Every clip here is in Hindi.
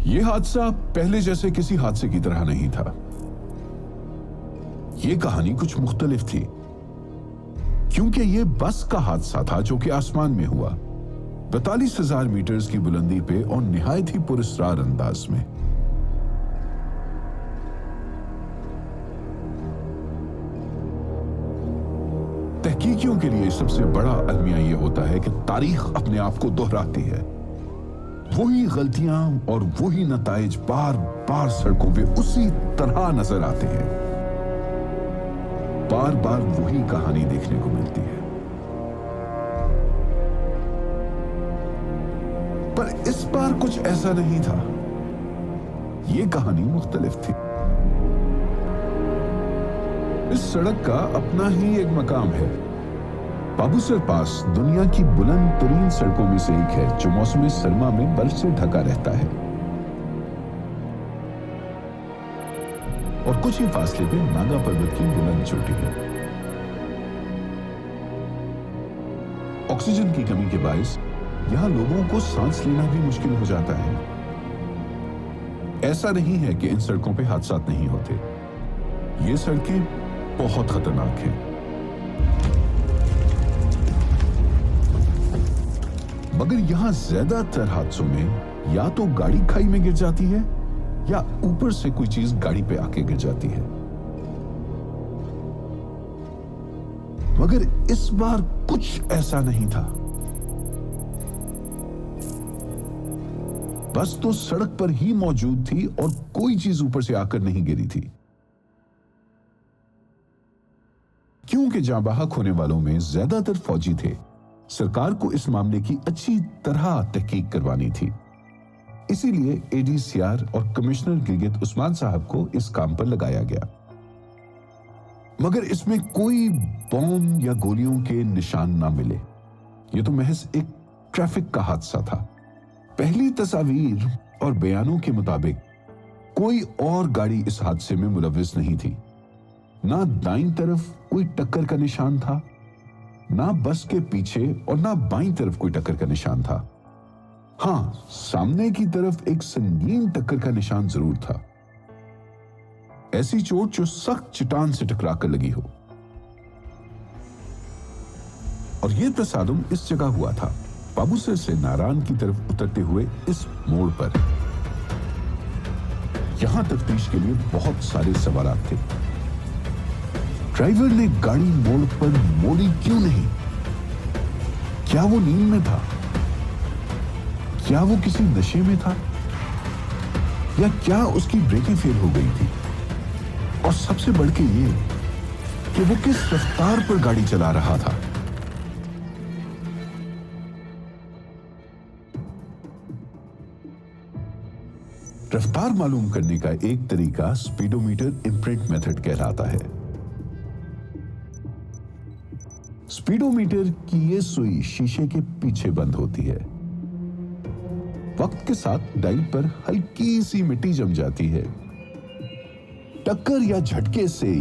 यह हादसा पहले जैसे किसी हादसे की तरह नहीं था। यह कहानी कुछ मुख्तलिफ थी, क्योंकि यह बस का हादसा था जो कि आसमान में हुआ, 42,000 मीटर की बुलंदी पे और निहायत ही पुरस्कार अंदाज में। तहकीकियों के लिए सबसे बड़ा अलमिया यह होता है कि तारीख अपने आप को दोहराती है। वही गलतियां और वही नताइज बार बार सड़कों पे उसी तरह नजर आते हैं। बार बार वही कहानी देखने को मिलती है। पर इस बार कुछ ऐसा नहीं था। यह कहानी मुख्तलिफ थी। इस सड़क का अपना ही एक मकाम है। बाबूसर पास दुनिया की बुलंद तरीन सड़कों में से एक है, जो मौसम सरमा में बर्फ से ढका रहता है। और कुछ ही फासले पे नागा पर्वत की बुलंद चोटी है। ऑक्सीजन की कमी के बायस यहां लोगों को सांस लेना भी मुश्किल हो जाता है। ऐसा नहीं है कि इन सड़कों पे हादसा नहीं होते। ये सड़कें बहुत खतरनाक हैं। मगर यहां ज्यादातर हादसों में या तो गाड़ी खाई में गिर जाती है या ऊपर से कोई चीज गाड़ी पे आके गिर जाती है। मगर इस बार कुछ ऐसा नहीं था। बस तो सड़क पर ही मौजूद थी और कोई चीज ऊपर से आकर नहीं गिरी थी। क्योंकि जाँ बहक होने वालों में ज्यादातर फौजी थे, सरकार को इस मामले की अच्छी तरह तहकीक करवानी थी। इसीलिए एडीसीआर और कमिश्नर गिलगित उस्मान साहब को इस काम पर लगाया गया। मगर इसमें कोई बॉम्ब या गोलियों के निशान ना मिले। यह तो महज एक ट्रैफिक का हादसा था। पहली तस्वीर और बयानों के मुताबिक कोई और गाड़ी इस हादसे में मुलविस नहीं थी। ना दाईं तरफ कोई टक्कर का निशान था, ना बस के पीछे और ना बाईं तरफ कोई टक्कर का निशान था। हां, सामने की तरफ एक संगीन टक्कर का निशान जरूर था। ऐसी चोट जो सख्त चट्टान से टकराकर लगी हो। और यह तसादुम इस जगह हुआ था, बाबूसर से नारायण की तरफ उतरते हुए इस मोड़ पर। यहां तफ्तीश के लिए बहुत सारे सवालात थे। ड्राइवर ने गाड़ी मोड़ पर मोड़ी क्यों नहीं? क्या वो नींद में था? क्या वो किसी नशे में था? या क्या उसकी ब्रेकें फेल हो गई थी? और सबसे बढ़ के ये कि वो किस रफ्तार पर गाड़ी चला रहा था। रफ्तार मालूम करने का एक तरीका स्पीडोमीटर इम्प्रिंट मेथड कहलाता है। स्पीडोमीटर की यह सुई शीशे के पीछे बंद होती है। वक्त के साथ डायल पर हल्की सी मिट्टी जम जाती है। टक्कर या झटके से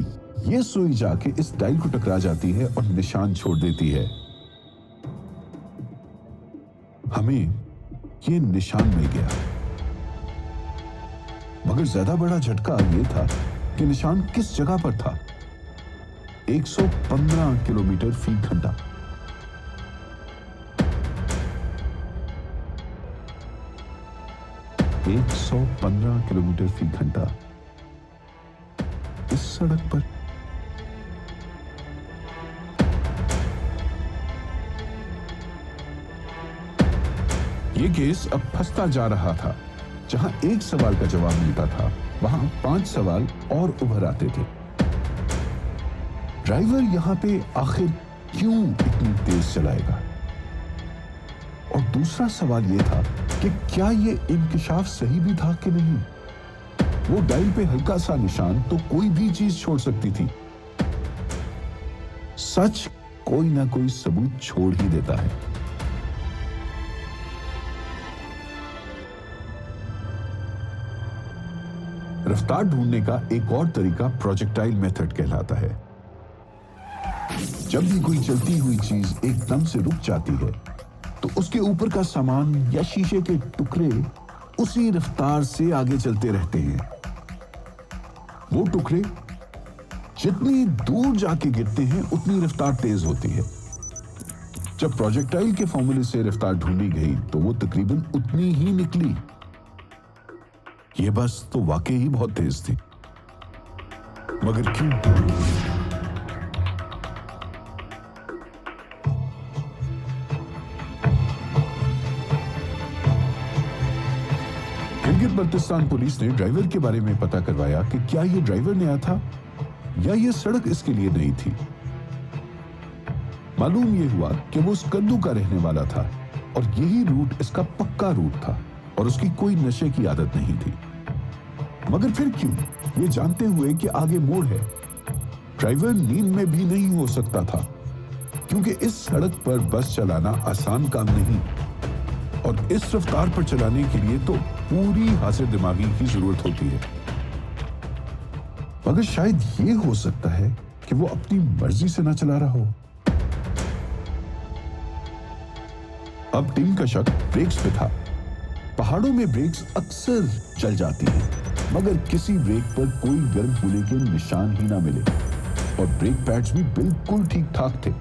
यह सुई जाके इस डायल को टकरा जाती है और निशान छोड़ देती है। हमें यह निशान मिल गया। मगर ज्यादा बड़ा झटका यह था कि निशान किस जगह पर था। 115 किलोमीटर फी घंटा। एक 115 किलोमीटर फी घंटा इस सड़क पर। यह केस अब फंसता जा रहा था। जहां एक सवाल का जवाब मिलता था, वहां 5 सवाल और उभर आते थे। ड्राइवर यहां पे आखिर क्यों इतनी तेज चलाएगा? और दूसरा सवाल यह था कि क्या यह इंकिशाफ सही भी था कि नहीं? वो डायल पे हल्का सा निशान तो कोई भी चीज छोड़ सकती थी। सच कोई ना कोई सबूत छोड़ ही देता है। रफ्तार ढूंढने का एक और तरीका प्रोजेक्टाइल मेथड कहलाता है। जब भी कोई चलती हुई चीज एकदम से रुक जाती है, तो उसके ऊपर का सामान या शीशे के टुकड़े उसी रफ्तार से आगे चलते रहते हैं। वो टुकड़े जितनी दूर जाके गिरते हैं उतनी रफ्तार तेज होती है। जब प्रोजेक्टाइल के फॉर्मूले से रफ्तार ढूंढी गई तो वो तकरीबन उतनी ही निकली। ये बस तो वाकई ही बहुत तेज थी, मगर क्यों? गिलगित बल्तिस्तान पुलिस ने ड्राइवर के बारे में पता करवाया कि क्या ये ड्राइवर नया था या ये सड़क इसके लिए नई थी। मालूम ये हुआ कि वो स्कंदू का रहने वाला था और यही रूट इसका पक्का रूट था और उसकी कोई नशे की आदत नहीं थी। मगर फिर क्यों, ये जानते हुए कि आगे मोड़ है, ड्राइवर नींद में भी नहीं हो सकता था, क्योंकि इस सड़क पर बस चलाना आसान काम नहीं और इस रफ्तार पर चलाने के लिए तो पूरी हाजिर दिमागी की जरूरत होती है। मगर शायद ये हो सकता है कि वो अपनी मर्जी से ना चला रहा हो। अब टीम का शक ब्रेक्स पे था। पहाड़ों में ब्रेक्स अक्सर चल जाती हैं, मगर किसी ब्रेक पर कोई गर्म होने के निशान ही ना मिले और ब्रेक पैड्स भी बिल्कुल ठीक ठाक थे।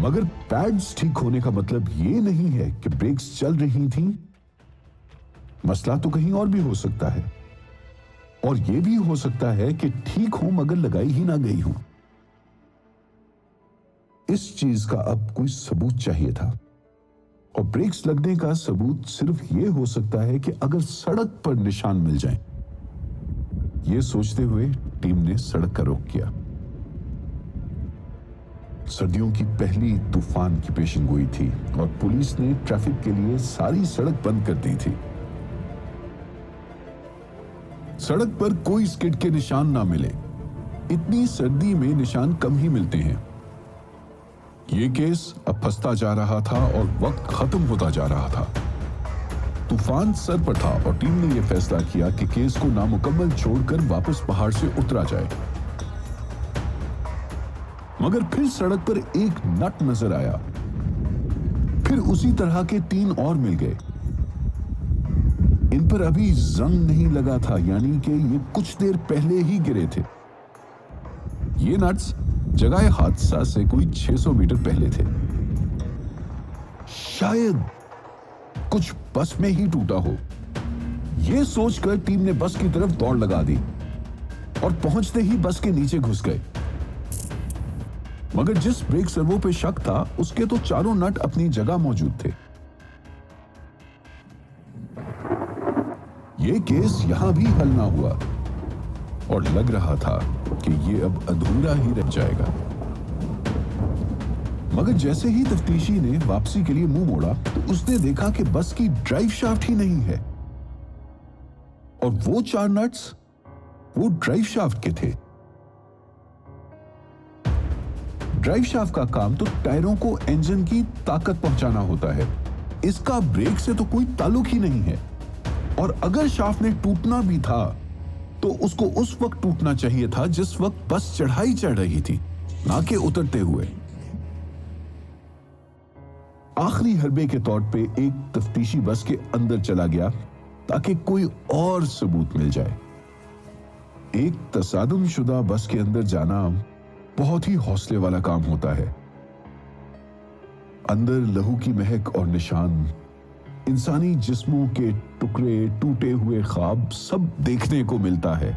मगर पैड्स ठीक होने का मतलब ये नहीं है कि ब्रेक्स चल रही थीं। मसला तो कहीं और भी हो सकता है और यह भी हो सकता है कि ठीक हो मगर लगाई ही ना गई हो। इस चीज का अब कोई सबूत चाहिए था और ब्रेक्स लगने का सबूत सिर्फ यह हो सकता है कि अगर सड़क पर निशान मिल जाएं। यह सोचते हुए टीम ने सड़क का रुख किया। सर्दियों की पहली तूफान की पेशिनगोई थी और पुलिस ने ट्रैफिक के लिए सारी सड़क बंद कर दी थी। सड़क पर कोई स्किड के निशान ना मिले। इतनी सर्दी में निशान कम ही मिलते हैं। यह केस अब फंसता जा रहा था और वक्त खत्म होता जा रहा था। तूफान सर पर था और टीम ने यह फैसला किया कि केस को नामुकम्मल छोड़कर वापस पहाड़ से उतरा जाए। मगर फिर सड़क पर एक नट नजर आया। फिर उसी तरह के 3 और मिल गए। इन पर अभी जंग नहीं लगा था, यानी कि ये कुछ देर पहले ही गिरे थे। ये नट्स जगह हादसा से कोई 600 मीटर पहले थे। शायद कुछ बस में ही टूटा हो। यह सोचकर टीम ने बस की तरफ दौड़ लगा दी और पहुंचते ही बस के नीचे घुस गए। मगर जिस ब्रेक सर्वो पे शक था उसके तो चारों नट अपनी जगह मौजूद थे। यह केस यहां भी हल ना हुआ और लग रहा था कि यह अब अधूरा ही रह जाएगा। मगर जैसे ही तफ्तीशी ने वापसी के लिए मुंह मोड़ा तो उसने देखा कि बस की ड्राइव शाफ्ट ही नहीं है और वो 4 नट्स वो ड्राइव शाफ्ट के थे। ड्राइव शाफ्ट का काम तो टायरों को इंजन की ताकत पहुंचाना होता है। इसका ब्रेक से तो कोई ताल्लुक ही नहीं है और अगर शाफ्ट ने टूटना भी था तो उसको उस वक्त टूटना चाहिए था जिस वक्त बस चढ़ाई चढ़ रही थी, ना कि उतरते हुए। आखिरी हरबे के तौर पे एक तफ्तीशी बस के अंदर चला गया ताकि कोई और सबूत मिल जाए। एक तसादुमशुदा बस के अंदर जाना बहुत ही हौसले वाला काम होता है। अंदर लहू की महक और निशान, इंसानी जिस्मों के टुकड़े, टूटे हुए ख्वाब सब देखने को मिलता है।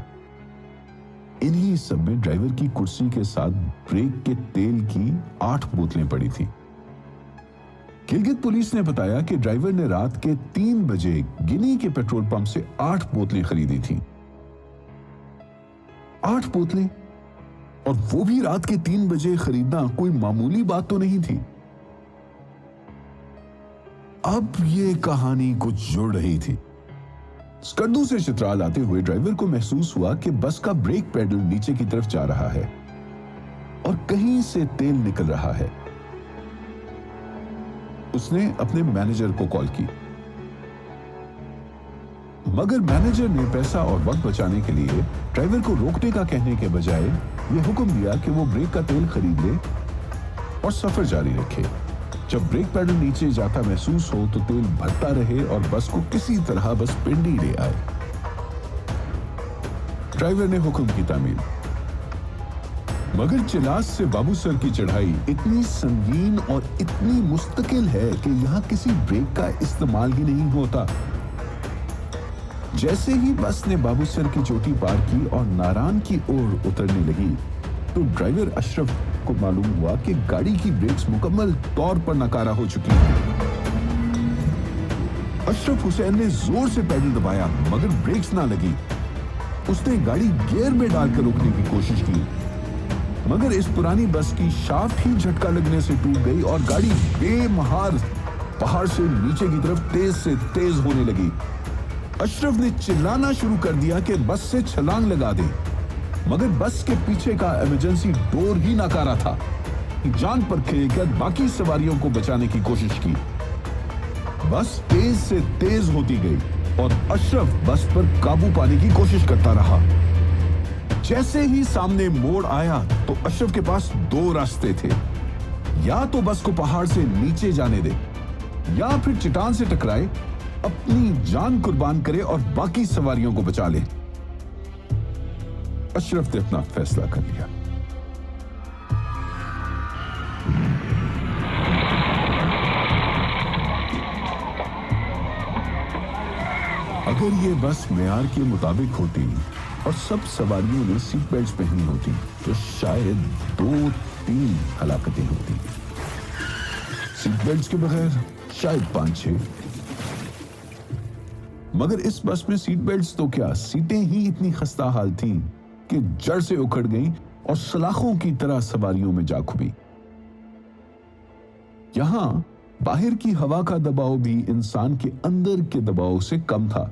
इन्हीं सब में ड्राइवर की कुर्सी के साथ ब्रेक के तेल की 8 बोतलें पड़ी थी। गिलगित पुलिस ने बताया कि ड्राइवर ने रात के 3 बजे गिनी के पेट्रोल पंप से 8 बोतलें खरीदी थी। 8 बोतलें, और वो भी रात के 3 बजे खरीदना कोई मामूली बात तो नहीं थी। अब ये कहानी कुछ जुड़ रही थी। स्कंदू से चित्राल आते हुए ड्राइवर को महसूस हुआ कि बस का ब्रेक पेडल नीचे की तरफ जा रहा है और कहीं से तेल निकल रहा है। उसने अपने मैनेजर को कॉल की, मगर मैनेजर ने पैसा और वक्त बचाने के लिए ड्राइवर को रोकने का कहने के बजाय यह हुक्म दिया कि वो ब्रेक का तेल खरीद ले और सफर जारी रखे। जब ब्रेक पैडल नीचे जाता महसूस हो तो तेल भरता रहे और बस को किसी तरह बस पिंडी ले आए। ड्राइवर ने हुक्म की तामील, मगर चिलास से बाबूसर की चढ़ाई इतनी संगीन और इतनी मुस्तकिल है कि यहां किसी ब्रेक का इस्तेमाल ही नहीं होता। जैसे ही बस ने बाबूसर की चोटी पार की और नारायण की ओर उतरने लगी तो ड्राइवर अशरफ को मालूम हुआ कि गाड़ी की ब्रेक्स मुकम्मल तौर पर नकारा हो चुकी हैं। अशरफ हुसैन ने जोर से पैडल दबाया मगर ब्रेक्स ना लगी। उसने गाड़ी गियर में डालकर रोकने की कोशिश की मगर इस पुरानी बस की शाफ्ट ही झटका लगने से टूट गई और गाड़ी बेमहार पहाड़ से नीचे की तरफ तेज से तेज होने लगी। अशरफ ने चिल्लाना शुरू कर दिया कि बस से छलांग लगा दे मगर बस के पीछे का इमरजेंसी डोर ही नकारा था। जान पर खेलकर बाकी सवारियों को बचाने की कोशिश की। बस तेज से तेज होती गई और अशरफ बस पर काबू पाने की कोशिश करता रहा। जैसे ही सामने मोड़ आया तो अशरफ के पास दो रास्ते थे, या तो बस को पहाड़ से नीचे जाने दे या फिर चट्टान से टकराए, अपनी जान कुर्बान करे और बाकी सवारियों को बचा ले। अशरफ ने अपना फैसला कर लिया। अगर ये बस मेयार के मुताबिक होती और सब सवारियों ने सीट बेल्ट पहनी होती तो शायद 2-3 हलाकतें होती। सीट बेल्ट के बगैर शायद 5-6। मगर इस बस में सीट बेल्ट तो क्या, सीटें ही इतनी खस्ता हाल थी कि जड़ से उखड़ गईं और सलाखों की तरह सवारियों में जा खुबी। यहां बाहर की हवा का दबाव भी इंसान के अंदर के दबाव से कम था,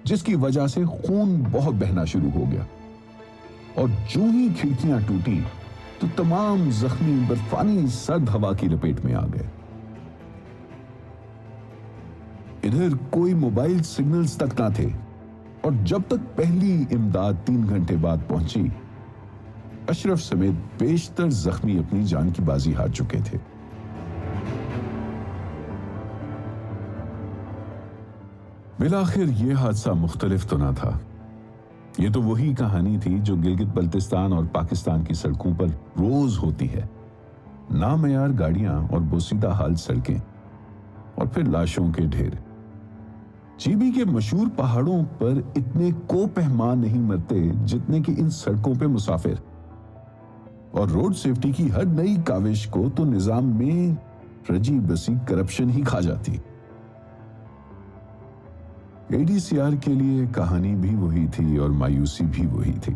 जिसकी वजह से खून बहुत बहना शुरू हो गया और जो ही खिड़कियां टूटी तो तमाम जख्मी बर्फानी सर्द हवा की लपेट में आ गए। इधर कोई मोबाइल सिग्नल्स तक ना थे और जब तक पहली इमदाद 3 घंटे बाद पहुंची, अशरफ समेत बेशतर जख्मी अपनी जान की बाजी हार चुके थे। बिलाखिर यह हादसा मुख्तलिफ तो ना था। यह तो वही कहानी थी जो गिलगित बल्तिस्तान और पाकिस्तान की सड़कों पर रोज होती है। नामयार गाड़ियां और बोसीदा हाल सड़कें और फिर लाशों के ढेर। जीबी के मशहूर पहाड़ों पर इतने कोपहमान नहीं मरते जितने कि इन सड़कों पे मुसाफिर। और रोड सेफ्टी की हर नई काविश को तो निजाम में रजी बसी करप्शन ही खा जाती। एडीसीआर के लिए कहानी भी वही थी और मायूसी भी वही थी।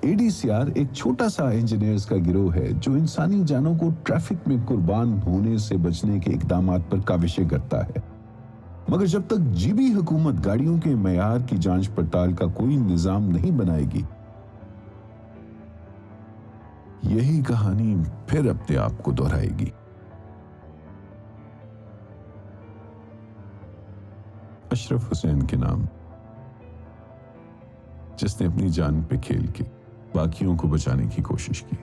एडीसीआर एक छोटा सा इंजीनियर्स का गिरोह है जो इंसानी जानों को ट्रैफिक में कुर्बान होने से बचने के इकदामात पर काविशें करता है। मगर जब तक जीबी हुकूमत गाड़ियों के मयार की जांच पड़ताल का कोई निजाम नहीं बनाएगी, यही कहानी फिर अपने आप को दोहराएगी। अशरफ हुसैन के नाम, जिसने अपनी जान पे खेल के बाकियों को बचाने की कोशिश की।